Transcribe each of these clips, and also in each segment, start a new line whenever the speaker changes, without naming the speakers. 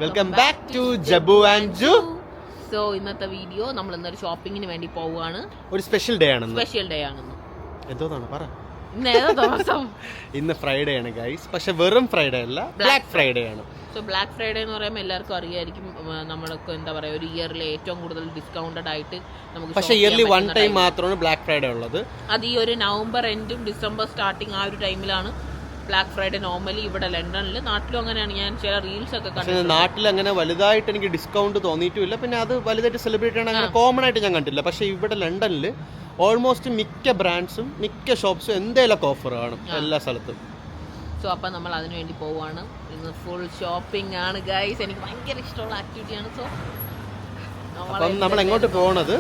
Welcome back to Jabu and Ju.
So ഇന്നത്തെ video നമ്മൾ ഇന്നൊരു ഷോപ്പിങ്ങിന് വേണ്ടി പോവുകയാണ്.
ഒരു സ്പെഷ്യൽ ഡേ ആണ്. എന്തോന്നാണ് പറ. ഇന്ന് ഫ്രൈഡേ ആണ് ഗൈസ്. പക്ഷെ വെറും ഫ്രൈഡേ അല്ല, ബ്ലാക്ക് ഫ്രൈഡേ ആണ്.
സോ ബ്ലാക്ക് ഫ്രൈഡേ എന്ന് പറയുമ്പോൾ എല്ലാവർക്കും അറിയായിരിക്കും, നമ്മൾക്ക് എന്താ പറയുക, ഒരു ഇയറിലെ ഏറ്റവും കൂടുതൽ ഡിസ്കൗണ്ടഡ് ആയിട്ട് നമുക്ക്.
പക്ഷേ ഇയർലി വൺ ടൈം മാത്രമാണ് ബ്ലാക്ക് ഫ്രൈഡേ ഉള്ളത്.
അത് ഈ ഒരു നവംബർ എൻഡും ഡിസംബർ സ്റ്റാർട്ടിങ് ആ ഒരു ടൈമിലാണ് ബ്ലാക്ക് ഫ്രൈഡേ. നോർമലി ഇവിടെ ലണ്ടനിൽ, നാട്ടിലും അങ്ങനെയാണ്. ഞാൻ ചില റീൽസ് ഒക്കെ കണ്ടു.
നാട്ടിൽ അങ്ങനെ വലുതായിട്ട് എനിക്ക് ഡിസ്കൗണ്ട് തോന്നിയിട്ടുമില്ല. പിന്നെ അത് വലുതായിട്ട് സെലിബ്രേറ്റ് ചെയ്യണം അങ്ങനെ കോമൺ ആയിട്ട് ഞാൻ കണ്ടില്ല. പക്ഷേ ഇവിടെ ലണ്ടനിൽ ഓൾമോസ്റ്റ് മിക്ക ബ്രാൻഡ്സും മിക്ക ഷോപ്സും എന്തെങ്കിലുമൊക്കെ ഓഫർ കാണും എല്ലാ സ്ഥലത്തും.
സോ അപ്പം നമ്മൾ അതിന് വേണ്ടി പോവുകയാണ്. ഇന്ന് ഫുൾ ഷോപ്പിംഗ് ആണ് ഗൈസ്. എനിക്ക് ഭയങ്കര ഇഷ്ടമുള്ള ആക്ടിവിറ്റിയാണ്. സോ
നമ്മൾ എങ്ങോട്ട് പോകണത്?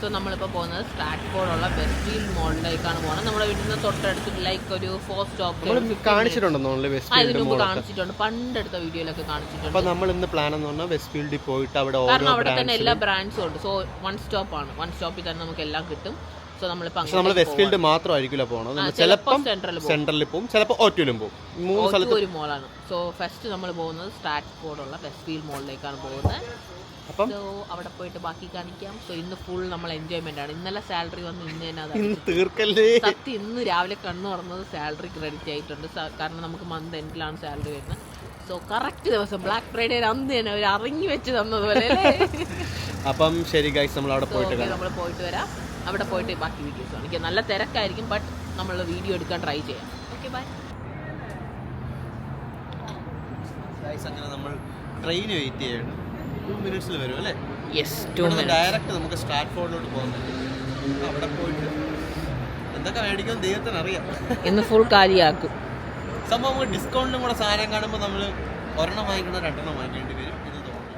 സോ നമ്മളിപ്പോൾ പോകുന്നത് സ്ട്രാറ്റ്ഫോർഡുള്ള വെസ്റ്റ്ഫീൽഡ് മോളിലേക്കാണ് പോകുന്നത്. നമ്മുടെ വീട്ടിൽ നിന്ന് തൊട്ടടുത്ത് ലൈക്ക് ഒരു 4 സ്റ്റോപ്പ്
കാണിച്ചിട്ടുണ്ടോ?
ഇതിന് മുമ്പ് കാണിച്ചിട്ടുണ്ട്, പണ്ടെടുത്ത വീഡിയോയിലൊക്കെ കാണിച്ചിട്ടുണ്ട്.
അപ്പോൾ നമ്മൾ ഇന്ന് പ്ലാൻ എന്ന് പറഞ്ഞാൽ വെസ്റ്റ്ഫീൽഡിൽ പോയിട്ട്
കാരണം അവിടെ തന്നെ എല്ലാ ബ്രാൻഡ്സും ഉണ്ട്. So one സ്റ്റോപ്പാണ്. വൺ സ്റ്റോപ്പിൽ തന്നെ നമുക്ക് എല്ലാം കിട്ടും. സോ നമ്മൾ
വെസ്റ്റ്ഫീൽഡ് മാത്രമായിരിക്കില്ല പോകണം. ചിലപ്പോൾ സെൻട്രലിൽ പോകും, ചിലപ്പോൾ ഓറ്റൂലും പോകും. 3 സ്ഥലത്ത്
ഒരു മോളാണ്. സോ ഫസ്റ്റ് നമ്മൾ പോകുന്നത് സ്ട്രാറ്റ്ഫോർഡുള്ള വെസ്റ്റ്ഫീൽഡ് മോളിലേക്കാണ് പോകുന്നത്.
അപ്പം
അവിടെ പോയിട്ട് ബാക്കി കാണിക്കാം. സോ ഇന്ന് ഫുൾ നമ്മൾ എൻജോയ്മെന്റ് ആണ്. ഇന്നലെ സാലറി വന്ന് ഇന്ന് തന്നെ
തീർക്കല്ലേ.
സത്യം ഇന്ന് രാവിലെ കണ്ണു തുറന്നത് സാലറി ക്രെഡിറ്റ് ആയിട്ടുണ്ട്. കാരണം നമുക്ക് മന്ത് എൻഡിലാണ് സാലറി വരുന്നത്. സോ കറക്റ്റ് ദിവസം ബ്ലാക്ക് ഫ്രൈഡേ അന്ന് തന്നെ അവർ അറിഞ്ഞു വെച്ച് തന്നതുപോലെ.
അപ്പം ശരി ഗൈസ്, നമ്മൾ അവിടെ
പോയിട്ട് വരാം. അവിടെ പോയിട്ട് ബാക്കി വീഡിയോസ് കാണിക്കാം. നല്ല തിരക്കായിരിക്കും, ബട്ട് നമ്മൾ വീഡിയോ എടുക്കാൻ ട്രൈ ചെയ്യാം. Okay bye.
അങ്ങനെ നമ്മൾ ട്രെയിൻ വെയിറ്റ് ചെയ്യണം. 2 minutes വരും അല്ലേ?
Yes, 2 minutes.
ഡയറക്റ്റ് നമുക്ക് സ്ട്രാറ്റ്ഫോർഡിലോട്ട് പോകുന്നത്. അവിടെ പോയിട്ട് എന്തൊക്കെ മേടിക്കും ദൈവത്തിന് അറിയാം.
ഇന്ന് ഫുൾ കാലിയാക്കും.
സംഭവം നമുക്ക് ഡിസ്കൗണ്ടിലും കൂടെ സാധനം കാണുമ്പോൾ നമ്മൾ ഒരെണ്ണം വാങ്ങിക്കണം, 2 വാങ്ങിക്കേണ്ടി വരും. ഇത് തോന്നുന്നു.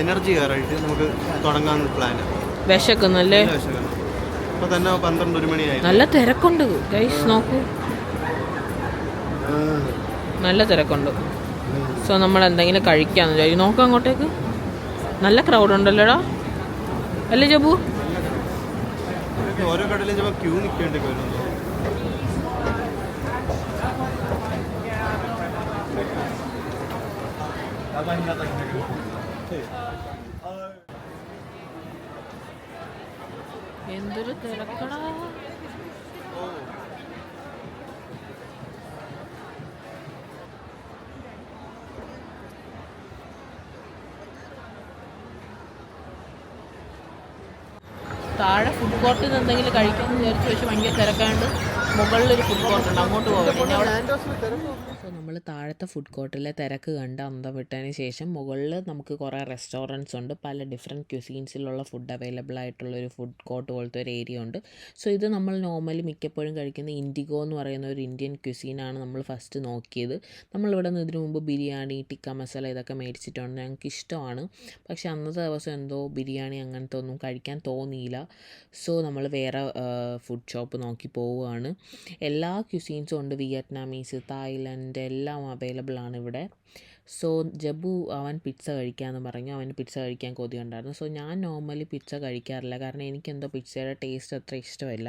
എനർജി കയറായിട്ട് നമുക്ക് തുടങ്ങാൻ പ്ലാൻ.
വിശക്കുന്നല്ലേ?
അപ്പോൾ തന്നെ 12-1 മണിയായി.
നല്ല തിരക്കുണ്ട് ഗൈസ്, നോക്കൂ, നല്ല തിരക്കുണ്ട്. സോ നമ്മൾ എന്തെങ്കിലും കഴിക്കാന്ന് വിചാരിച്ചു. നോക്കാം അങ്ങോട്ടേക്ക്. നല്ല ക്രൗഡ് ഉണ്ടല്ലോടാ, അല്ലേ ജബു?
ഓരോ കടയിലും ചിലപ്പോൾ ക്യൂ നിൽക്കേണ്ടി വരും.
എന്തൊരു തിരക്കടാ. താഴെ ഫുഡ് കോർട്ടിൽ നിന്ന് എന്തെങ്കിലും കഴിക്കാമെന്ന് വിചാരിച്ചു. പക്ഷെ ഭയങ്കര തിരക്കാണ്ട് മുകളിലൊരു ഫുഡ് കോർട്ട് ഉണ്ട്, അങ്ങോട്ട് പോകാം. സോ നമ്മൾ താഴത്തെ ഫുഡ് കോർട്ടിലെ തിരക്ക് കണ്ട് അന്തം വിട്ടതിന് ശേഷം മുകളിൽ നമുക്ക് കുറേ റെസ്റ്റോറൻറ്റ്സ് ഉണ്ട്. പല ഡിഫറെൻറ്റ് ക്യൂസീൻസിലുള്ള ഫുഡ് അവൈലബിൾ ആയിട്ടുള്ളൊരു ഫുഡ് കോർട്ട് പോലത്തെ ഒരു ഏരിയ ഉണ്ട്. സോ ഇത് നമ്മൾ നോർമലി മിക്കപ്പോഴും കഴിക്കുന്ന ഇൻഡിഗോ എന്ന് പറയുന്ന ഒരു ഇന്ത്യൻ ക്യൂസീനാണ് നമ്മൾ ഫസ്റ്റ് നോക്കിയത്. നമ്മളിവിടെ നിന്ന് ഇതിനു മുമ്പ് ബിരിയാണി, ടിക്ക മസാല ഇതൊക്കെ മേടിച്ചിട്ടുണ്ട്. ഞങ്ങൾക്ക് ഇഷ്ടമാണ്. പക്ഷേ അന്നത്തെ ദിവസം എന്തോ ബിരിയാണി അങ്ങനത്തെ ഒന്നും കഴിക്കാൻ തോന്നിയില്ല. സോ നമ്മൾ വേറെ ഫുഡ് ഷോപ്പ് നോക്കി പോവുകയാണ്. എല്ലാ ക്യൂസീൻസും ഉണ്ട്. വിയറ്റ്നാമീസ്, തായ്ലൻഡ് എല്ലാം അവൈലബിൾ ആണ് ഇവിടെ. സോ ജബു അവൻ പിസ്സ കഴിക്കാമെന്ന് പറഞ്ഞു. അവന് പിസ്സ കഴിക്കാൻ കൊതിയുണ്ടായിരുന്നു. സോ ഞാൻ നോർമലി പിസ്സ കഴിക്കാറില്ല, കാരണം എനിക്കെന്തോ പിസ്സയുടെ ടേസ്റ്റ് അത്ര ഇഷ്ടമല്ല.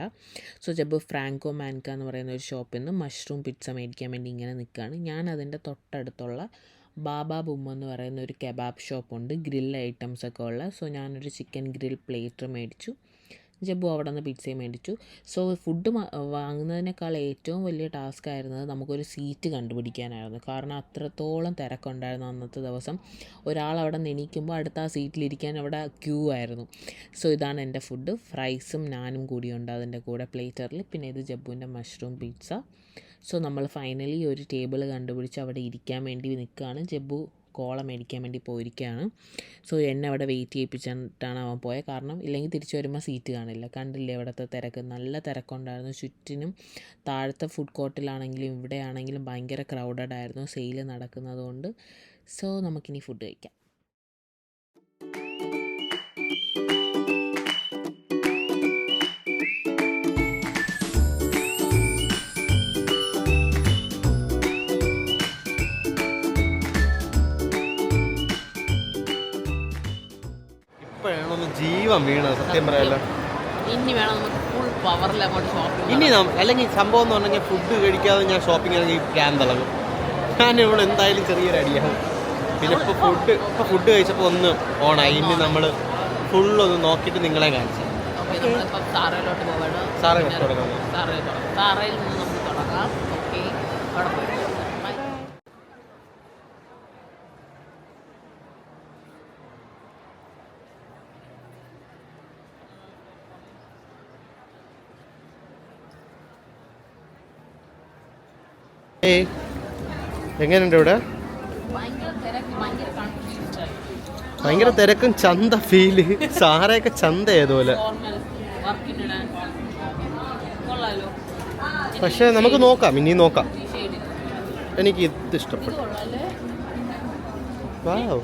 സോ ജബു ഫ്രാങ്കോ മാൻക എന്ന് പറയുന്ന ഒരു ഷോപ്പിൽ നിന്ന് മഷ്റൂം പിസ്സ മേടിക്കാൻ വേണ്ടി ഇങ്ങനെ നിൽക്കുകയാണ്. ഞാൻ അതിൻ്റെ തൊട്ടടുത്തുള്ള ബാബാ ബുമ്മ എന്ന് പറയുന്ന ഒരു കെബാബ് ഷോപ്പുണ്ട്, ഗ്രിൽ ഐറ്റംസൊക്കെ ഉള്ള. സോ ഞാനൊരു ചിക്കൻ ഗ്രിൽ പ്ലേറ്റ് മേടിച്ചു. ജബ്ബു അവിടെ നിന്ന് പിസ്സയും മേടിച്ചു. സോ ഫുഡ് വാങ്ങുന്നതിനേക്കാൾ ഏറ്റവും വലിയ ടാസ്ക് ആയിരുന്നത് നമുക്കൊരു സീറ്റ് കണ്ടുപിടിക്കാനായിരുന്നു. കാരണം അത്രത്തോളം തിരക്കുണ്ടായിരുന്നു അന്നത്തെ ദിവസം. ഒരാൾ അവിടെ നിന്ന് എണീക്കുമ്പോൾ അടുത്ത ആ സീറ്റിലിരിക്കാൻ അവിടെ ക്യൂ ആയിരുന്നു. സോ ഇതാണ് എൻ്റെ ഫുഡ്. ഫ്രൈസും നാനും കൂടിയുണ്ട് അതിൻ്റെ കൂടെ പ്ലേറ്ററിൽ. പിന്നെ ഇത് ജബ്ബുവിൻ്റെ മഷ്റൂം പിസ്സ. സോ നമ്മൾ ഫൈനലി ഒരു ടേബിൾ കണ്ടുപിടിച്ച് അവിടെ ഇരിക്കാൻ വേണ്ടി നിൽക്കുകയാണ്. ജബ്ബു കോള മേടിക്കാൻ വേണ്ടി പോയിരിക്കുകയാണ്. സോ എന്നെ അവിടെ വെയിറ്റ് ചെയ്യിപ്പിച്ചിട്ടാണ് അവൻ പോയത്. കാരണം ഇല്ലെങ്കിൽ തിരിച്ചു വരുമ്പോൾ സീറ്റ് കാണില്ല. കണ്ടില്ലേ ഇവിടുത്തെ തിരക്ക്, നല്ല തിരക്കുണ്ടായിരുന്നു ചുറ്റിനും. താഴത്തെ ഫുഡ് കോർട്ടിലാണെങ്കിലും ഇവിടെ ആണെങ്കിലും ഭയങ്കര ക്രൗഡഡ് ആയിരുന്നു സെയിൽ നടക്കുന്നത് കൊണ്ട്. സോ നമുക്കിനി ഫുഡ് കഴിക്കാം.
ഇപ്പോഴാണൊന്ന് ജീവൻ വീണത് സത്യം പറയാലോ.
ഇനി വേണം നമുക്ക് ഫുൾ പവറിൽ അങ്ങോട്ട് ഷോപ്പിംഗ്.
ഇനി അല്ലെങ്കിൽ സംഭവം എന്ന് പറഞ്ഞാൽ ഫുഡ് കഴിക്കാതെ ഞാൻ ഷോപ്പിംഗ് ആണെങ്കിൽ ക്യാൻ തിളങ്ങും. ഞാൻ ഇവിടെ എന്തായാലും ചെറിയൊരു അടിയാവും. പിന്നെ ഇപ്പോൾ ഫുഡ് കഴിച്ചപ്പോൾ ഒന്ന് ഓണായി. ഇനി നമ്മൾ ഫുള്ളൊന്ന് നോക്കിയിട്ട് നിങ്ങളെ കാണിച്ചു.
നമ്മളിപ്പം സാറയിലോട്ട് പോകണം.
സാറയിൽ തുടങ്ങാം.
സാറയിൽ നിന്ന് നമുക്ക് തുടങ്ങാം. ഓക്കെ, അവിടെ പോയി.
എങ്ങനെയുണ്ട് ഇവിടെ? ഭയങ്കര തിരക്കും ചന്ത ഫീല്. സാറയൊക്കെ ചന്ത ഏതുപോലെ. പക്ഷെ നമുക്ക് നോക്കാം, ഇനി നോക്കാം. എനിക്ക് ഇത് ഇഷ്ടപ്പെട്ടു. വാവ്,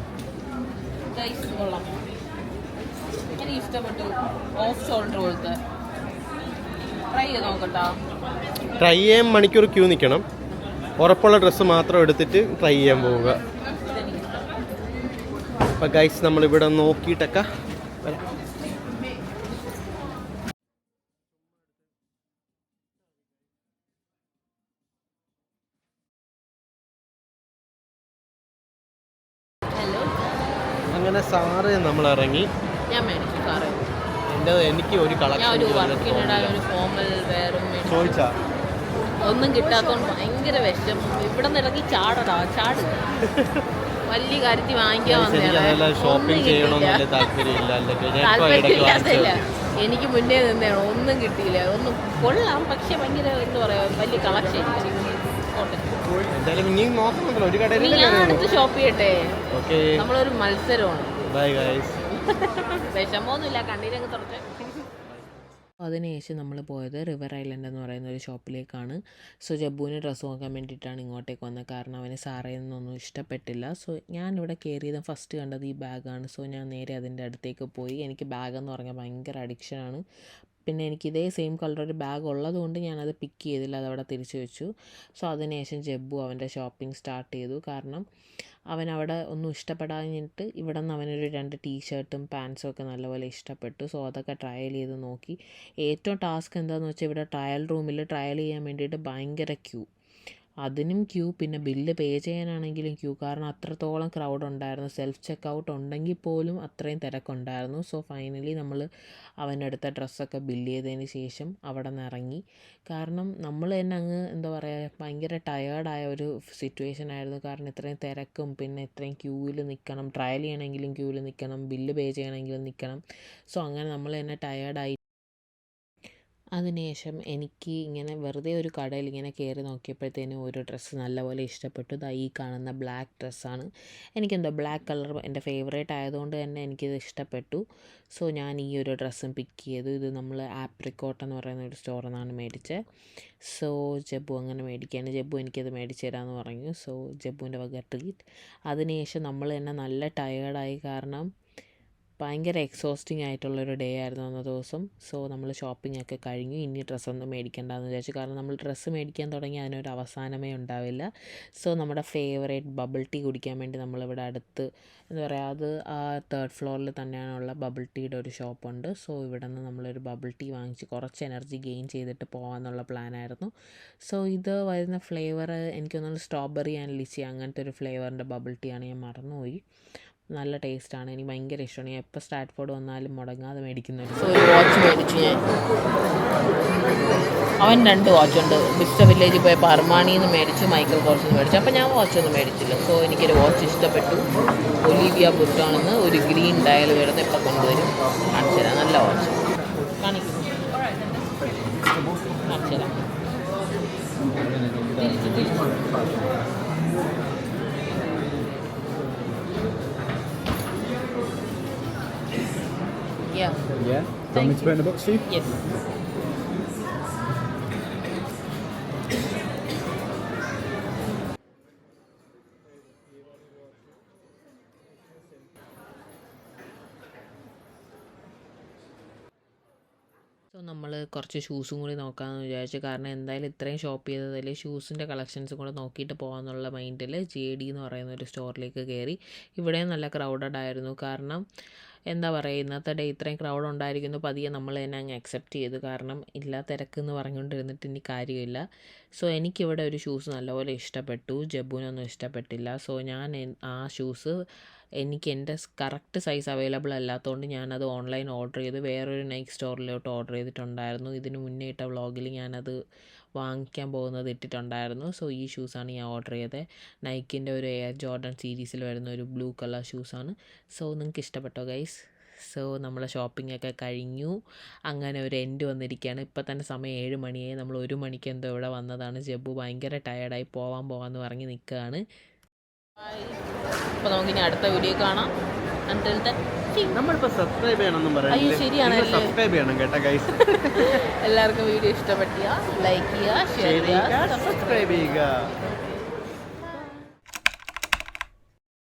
ട്രൈ ചെയ്യാൻ മണിക്കൂർ ക്യൂ നിൽക്കണം. ഉറപ്പുള്ള ഡ്രസ്സ് മാത്രം എടുത്തിട്ട് ട്രൈ ചെയ്യാൻ പോവുക. അപ്പം ഗൈസ് നമ്മളിവിടെ നോക്കിയിട്ടൊക്കെ വരാം. അങ്ങനെ സാറ് നമ്മൾ ഇറങ്ങി. എനിക്ക് ഒരു കളക്ഷൻ ചോദിച്ചാ
ഒന്നും കിട്ടാത്തോണ്ട് ഭയങ്കര വിഷമം. ഇവിടെ നിന്ന് ഇറങ്ങി ചാട് വലിയ കാര്യത്തിൽ വാങ്ങിക്കാൻ വന്നേടാ.
ഷോപ്പിംഗ് ചെയ്യണമെന്നല്ല
താല്പര്യമില്ലാത്തല്ല, എനിക്ക് മുന്നേ നിന്നേണോ, ഒന്നും കിട്ടിയില്ല. ഒന്നും കൊള്ളാം, പക്ഷെ ഭയങ്കര എന്താ പറയാ, വലിയ കളക്ഷൻ. ഞാൻ അടുത്ത് ഷോപ്പ് ചെയ്യട്ടെ. നമ്മളൊരു മത്സരമാണ്. വിഷമമൊന്നുമില്ല, കണ്ണീരങ്ങ് തുറച്ച്. അതിനുശേഷം നമ്മൾ പോയത് റിവർ ഐലൻഡ് എന്ന് പറയുന്ന ഒരു ഷോപ്പിലേക്കാണ്. സോ ജബ്ബുവിന് ഡ്രസ്സ് നോക്കാൻ വേണ്ടിയിട്ടാണ് ഇങ്ങോട്ടേക്ക് വന്നത്. കാരണം അവന് സാറയിൽ നിന്നൊന്നും ഇഷ്ടപ്പെട്ടില്ല. സോ ഞാനിവിടെ കയറിയത് ഫസ്റ്റ് കണ്ടത് ഈ ബാഗാണ്. സോ ഞാൻ നേരെ അതിൻ്റെ അടുത്തേക്ക് പോയി. എനിക്ക് ബാഗെന്ന് പറഞ്ഞാൽ ഭയങ്കര അഡിക്ഷനാണ്. പിന്നെ എനിക്ക് ഇതേ സെയിം കളർ ഒരു ബാഗ് ഉള്ളതുകൊണ്ട് ഞാനത് പിക്ക് ചെയ്തില്ല, അതവിടെ തിരിച്ചു വെച്ചു. സോ അതിനുശേഷം ജബ്ബു അവൻ്റെ ഷോപ്പിംഗ് സ്റ്റാർട്ട് ചെയ്തു. കാരണം അവനവിടെ ഒന്നും ഇഷ്ടപ്പെടാഞ്ഞിട്ട് ഇവിടെ നിന്ന് അവനൊരു 2 ടീഷർട്ടും പാൻസും ഒക്കെ നല്ലപോലെ ഇഷ്ടപ്പെട്ടു. സോ അതൊക്കെ ട്രയൽ ചെയ്ത് നോക്കി. ഏറ്റവും ടാസ്ക് എന്താണെന്ന് വെച്ചാൽ ഇവിടെ ട്രയൽ റൂമിൽ ട്രയൽ ചെയ്യാൻ വേണ്ടിയിട്ട് ഭയങ്കര ക്യൂ. അതിനും ക്യൂ, പിന്നെ ബില്ല് പേ ചെയ്യാനാണെങ്കിലും ക്യൂ. കാരണം അത്രത്തോളം ക്രൗഡ് ഉണ്ടായിരുന്നു. സെൽഫ് ചെക്ക് ഔട്ട് ഉണ്ടെങ്കിൽ പോലും അത്രയും തിരക്കുണ്ടായിരുന്നു. സോ ഫൈനലി നമ്മൾ അവനെടുത്ത ഡ്രസ്സൊക്കെ ബില്ല് ചെയ്തതിന് ശേഷം അവിടെ നിന്ന് ഇറങ്ങി. കാരണം നമ്മൾ തന്നെ അങ്ങ് എന്താ പറയുക, ഭയങ്കര ടയേർഡായ ഒരു സിറ്റുവേഷൻ ആയിരുന്നു. കാരണം ഇത്രയും തിരക്കും പിന്നെ ഇത്രയും ക്യൂവിൽ നിൽക്കണം, ട്രയൽ ചെയ്യണമെങ്കിലും ക്യൂവിൽ നിൽക്കണം, ബില്ല് പേ ചെയ്യണമെങ്കിലും നിൽക്കണം. സോ അങ്ങനെ നമ്മൾ തന്നെ ടയേർഡായി. അതിനുശേഷം എനിക്ക് ഇങ്ങനെ വെറുതെ ഒരു കടയിൽ ഇങ്ങനെ കയറി നോക്കിയപ്പോഴത്തേനും ഒരു ഡ്രസ്സ് നല്ലപോലെ ഇഷ്ടപ്പെട്ടു. ഈ കാണുന്ന ബ്ലാക്ക് ഡ്രസ്സാണ്. എനിക്കെന്തോ ബ്ലാക്ക് കളർ എൻ്റെ ഫേവറേറ്റ് ആയതുകൊണ്ട് തന്നെ എനിക്കിത് ഇഷ്ടപ്പെട്ടു. സോ ഞാൻ ഈ ഒരു ഡ്രസ്സും പിക്ക് ചെയ്തു. ഇത് നമ്മൾ ആപ്രിക്കോട്ട് എന്ന് പറയുന്ന ഒരു സ്റ്റോറിൽ നിന്നാണ് മേടിച്ചത്. സോ ജബ്ബു അങ്ങനെ മേടിക്കുകയാണ്. ജബ്ബു എനിക്കത് മേടിച്ച് തരാമെന്ന് പറഞ്ഞു. സോ ജബ്ബുവിൻ്റെ വക ട്രീറ്റ്. അതിനുശേഷം നമ്മൾ തന്നെ നല്ല ടയേർഡായി. കാരണം ഭയങ്കര എക്സോസ്റ്റിംഗ് ആയിട്ടുള്ളൊരു ഡേ ആയിരുന്നു അന്ന ദിവസം. സോ നമ്മൾ ഷോപ്പിംഗ് ഒക്കെ കഴിഞ്ഞു. ഇനി ഡ്രസ്സൊന്നും മേടിക്കേണ്ടെന്ന് വിചാരിച്ചു. കാരണം നമ്മൾ ഡ്രസ്സ് മേടിക്കാൻ തുടങ്ങി അതിനൊരു അവസാനമേ ഉണ്ടാവില്ല. സോ നമ്മുടെ ഫേവറേറ്റ് ബബിൾ ടീ കുടിക്കാൻ വേണ്ടി നമ്മളിവിടെ അടുത്ത് എന്താ പറയുക, അത് ആ 3rd ഫ്ലോറിൽ തന്നെയാണുള്ള ബബിൾ ടീയുടെ ഒരു ഷോപ്പുണ്ട്. സോ ഇവിടെ നിന്ന് നമ്മളൊരു ബബിൾ ടീ വാങ്ങിച്ച് കുറച്ച് എനർജി ഗെയിൻ ചെയ്തിട്ട് പോകാമെന്നുള്ള പ്ലാനായിരുന്നു. സോ ഇത് വരുന്ന ഫ്ലേവർ എനിക്കൊന്നും സ്ട്രോബെറി ആൻഡ് ലിച്ചി അങ്ങനത്തെ ഒരു ഫ്ലേവറിൻ്റെ ബബിൾ ടീ ആണ്. ഞാൻ മറന്നുപോയി. നല്ല ടേസ്റ്റാണ്, എനിക്ക് ഭയങ്കര ഇഷ്ടമാണ്. ഞാൻ എപ്പോൾ സ്റ്റാറ്റ്ഫോർഡ് വന്നാലും മുടങ്ങാതെ മേടിക്കുന്ന ഒരു വാച്ച് മേടിച്ചു ഞാൻ. അവൻ 2 വാച്ചുണ്ട്. ബിസ്റ്റർ വില്ലേജിൽ പോയപ്പോൾ അർമാണിന്ന് മേടിച്ചു, മൈക്കൽ കോഴ്സിൽ മേടിച്ചു. അപ്പോൾ ഞാൻ വാച്ചൊന്നും മേടിച്ചില്ല. സോ എനിക്കൊരു വാച്ച് ഇഷ്ടപ്പെട്ടു. ഒലീവിയ ബുർട്ടാണെന്ന് ഒരു ഗ്രീൻ ഡയൽ വരുന്ന ഇപ്പോൾ കൊണ്ടുവരും. കാണിച്ചു തരാം, നല്ല വാച്ച് കാണിക്കും. കാണിച്ചു തരാം. Yeah.
Yeah? Do you want me to put it in the box for you?
Yes. So നമ്മൾ കുറച്ച് ഷൂസും കൂടി നോക്കാമെന്ന് വിചാരിച്ചു. കാരണം എന്തായാലും ഇത്രയും ഷോപ്പ് ചെയ്തതിൽ ഷൂസിൻ്റെ കളക്ഷൻസും കൂടെ നോക്കിയിട്ട് പോകാമെന്നുള്ള മൈൻഡിൽ JD എന്ന് പറയുന്ന ഒരു സ്റ്റോറിലേക്ക് കയറി. ഇവിടെയും നല്ല ക്രൗഡഡ് ആയിരുന്നു. കാരണം എന്താ പറയുക, ഇന്നത്തെ ഡേ ഇത്രയും ക്രൗഡ് ഉണ്ടായിരിക്കുന്നു. പതിയെ നമ്മൾ തന്നെ അങ്ങ് അക്സെപ്റ്റ് ചെയ്തു. കാരണം ഇല്ല, തിരക്കെന്ന് പറഞ്ഞുകൊണ്ടിരുന്നിട്ട് ഇനി കാര്യമില്ല. സോ എനിക്കിവിടെ ഒരു ഷൂസ് നല്ലപോലെ ഇഷ്ടപ്പെട്ടു. ജബ്ബുവിനൊന്നും ഇഷ്ടപ്പെട്ടില്ല. സോ ഞാൻ ആ ഷൂസ് എനിക്ക് എൻ്റെ കറക്റ്റ് സൈസ് അവൈലബിൾ അല്ലാത്തതുകൊണ്ട് ഞാനത് ഓൺലൈൻ ഓർഡർ ചെയ്ത് വേറൊരു നൈക്ക് സ്റ്റോറിലോട്ട് ഓർഡർ ചെയ്തിട്ടുണ്ടായിരുന്നു. ഇതിന് മുന്നേ ഇട്ട വ്ളോഗിൽ ഞാനത് വാങ്ങിക്കാൻ പോകുന്നത് ഇട്ടിട്ടുണ്ടായിരുന്നു. സോ ഈ ഷൂസാണ് ഞാൻ ഓർഡർ ചെയ്തത്. നൈക്കിൻ്റെ ഒരു എയർ ജോർഡൻ സീരീസിൽ വരുന്ന ഒരു ബ്ലൂ കളർ ഷൂസാണ്. സോ നിങ്ങൾക്ക് ഇഷ്ടപ്പെട്ടോ ഗൈസ്? സോ നമ്മളെ ഷോപ്പിംഗ് ഒക്കെ കഴിഞ്ഞു. അങ്ങനെ ഒരു എൻഡ് വന്നിരിക്കുകയാണ്. ഇപ്പം തന്നെ സമയം 7 മണിയായി. നമ്മൾ 1 മണിക്ക് എന്തോ ഇവിടെ വന്നതാണ്. ജബ്ബു ഭയങ്കര ടയേർഡായി പോകാമെന്ന് പറഞ്ഞ് നിൽക്കുകയാണ്. അപ്പോൾ നമുക്കിനി അടുത്ത വീഡിയോ കാണാം.
നമ്മളിപ്പോൾ സബ്സ്ക്രൈബ് ചെയ്യണമെന്നും പറയാം.
അയ്യോ ശരിയാണല്ലേ,
സബ്സ്ക്രൈബ് ചെയ്യണം കേട്ടോ ഗൈസ്.
എല്ലാവർക്കും വീഡിയോ ഇഷ്ടപ്പെട്ടിയ ലൈക്ക് ചെയ്യുക, ഷെയർ ചെയ്യുക,
സബ്സ്ക്രൈബ് ചെയ്യുക.